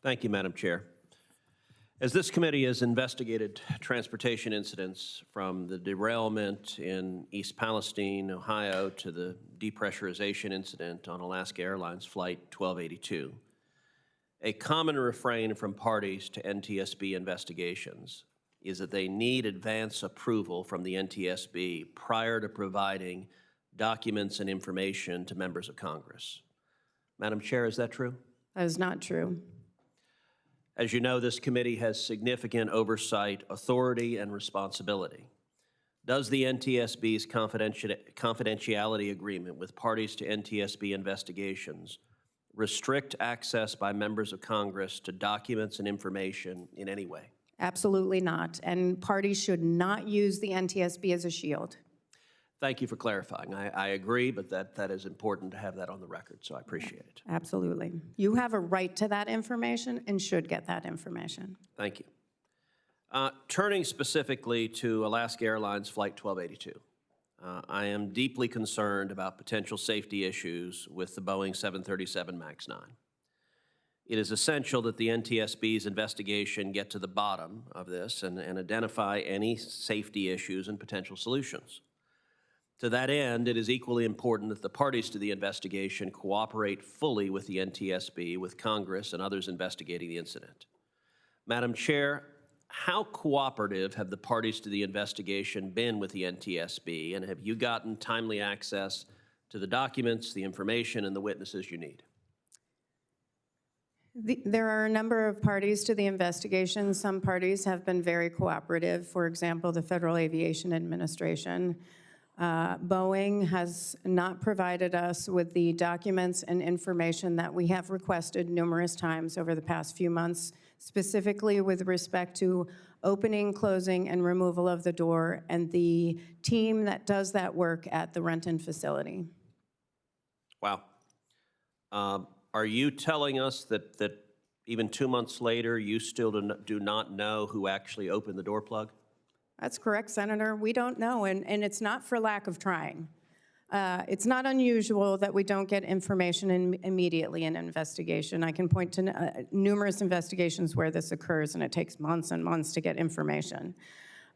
Thank you, Madam Chair. As this committee has investigated transportation incidents from the derailment in East Palestine, Ohio, to the depressurization incident on Alaska Airlines Flight 1282, a common refrain from parties to NTSB investigations is that they need advance approval from the NTSB prior to providing documents and information to members of Congress. Madam Chair, is that true? That is not true. As you know, this committee has significant oversight, authority, and responsibility. Does the NTSB's confidentiality agreement with parties to NTSB investigations restrict access by members of Congress to documents and information in any way? Absolutely not. And parties should not use the NTSB as a shield. Thank you for clarifying. I agree, but that is important to have that on the record, so I appreciate it. Absolutely. You have a right to that information and should get that information. Thank you. Turning specifically to Alaska Airlines Flight 1282, I am deeply concerned about potential safety issues with the Boeing 737 MAX 9. It is essential that the NTSB's investigation get to the bottom of this and identify any safety issues and potential solutions. To that end, it is equally important that the parties to the investigation cooperate fully with the NTSB, with Congress, and others investigating the incident. Madam Chair, how cooperative have the parties to the investigation been with the NTSB, and have you gotten timely access to the documents, the information, and the witnesses you need? There are a number of parties to the investigation. Some parties have been very cooperative. For example, the Federal Aviation Administration. Boeing has not provided us with the documents and information that we have requested numerous times over the past few months, specifically with respect to opening, closing, and removal of the door, and the team that does that work at the Renton facility. Wow. Are you telling us that even 2 months later, you still do not know who actually opened the door plug? That's correct, Senator. We don't know, and it's not for lack of trying. It's not unusual that we don't get information immediately in an investigation. I can point to numerous investigations where this occurs, and it takes months and months to get information.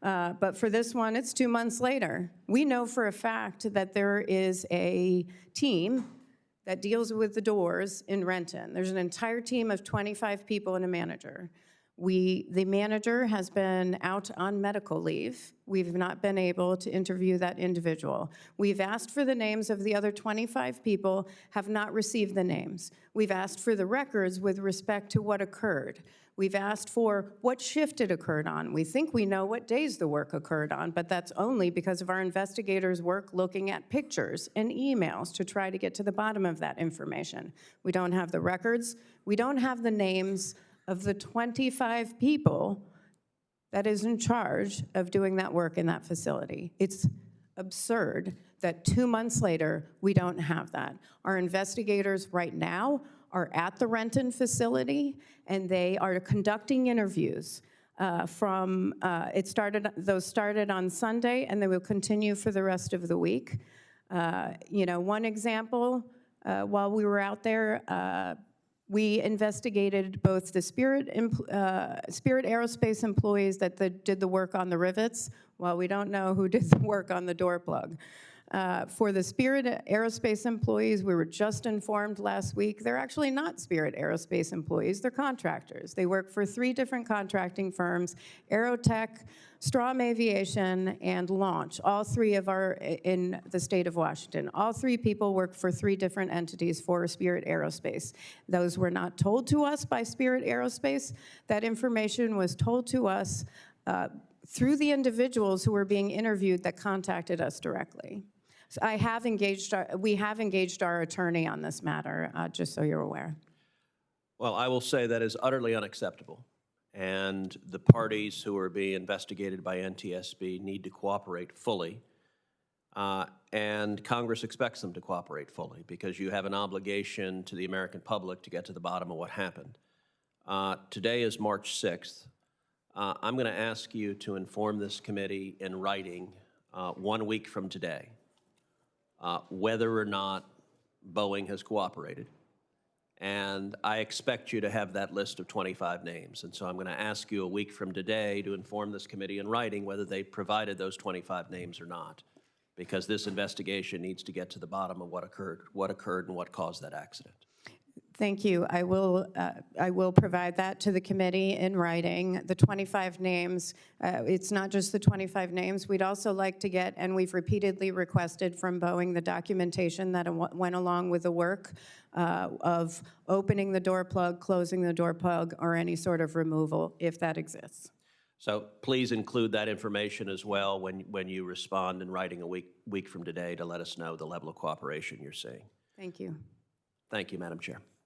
But for this one, it's 2 months later. We know for a fact that there is a team that deals with the doors in Renton. There's an entire team of 25 people and a manager. The manager has been out on medical leave. We've not been able to interview that individual. We've asked for the names of the other 25 people, have not received the names. We've asked for the records with respect to what occurred. We've asked for what shift it occurred on. We think we know what days the work occurred on, but that's only because of our investigators' work looking at pictures and emails to try to get to the bottom of that information. We don't have the records. We don't have the names of the 25 people that is in charge of doing that work in that facility. It's absurd that 2 months later, we don't have that. Our investigators right now are at the Renton facility, and they are conducting interviews. Those started on Sunday, and they will continue for the rest of the week. One example, while we were out there, we investigated both the Spirit Aerospace employees that did the work on the rivets. Well, we don't know who did the work on the door plug. For the Spirit Aerospace employees, we were just informed last week, they're actually not Spirit Aerospace employees, they're contractors. They work for 3 different contracting firms, Aerotech, Strom Aviation, and Launch. All 3 are in the state of Washington. All 3 people work for 3 different entities for Spirit Aerospace. Those were not told to us by Spirit Aerospace. That information was told to us through the individuals who were being interviewed that contacted us directly. So we have engaged our attorney on this matter, just so you're aware. Well, I will say that is utterly unacceptable. And the parties who are being investigated by NTSB need to cooperate fully. And Congress expects them to cooperate fully because you have an obligation to the American public to get to the bottom of what happened. Today is March 6th. I'm going to ask you to inform this committee in writing 1 week from today whether or not Boeing has cooperated And I expect you to have that list of 25 names. And so I'm going to ask you a week from today to inform this committee in writing whether they provided those 25 names or not, because this investigation needs to get to the bottom of what occurred and what caused that accident. Thank you. I will provide that to the committee in writing. The 25 names, it's not just the 25 names. We'd also like to get, and we've repeatedly requested from Boeing, the documentation that went along with the work of opening the door plug, closing the door plug, or any sort of removal, if that exists. So please include that information as well when you respond in writing a week from today to let us know the level of cooperation you're seeing. Thank you. Thank you, Madam Chair.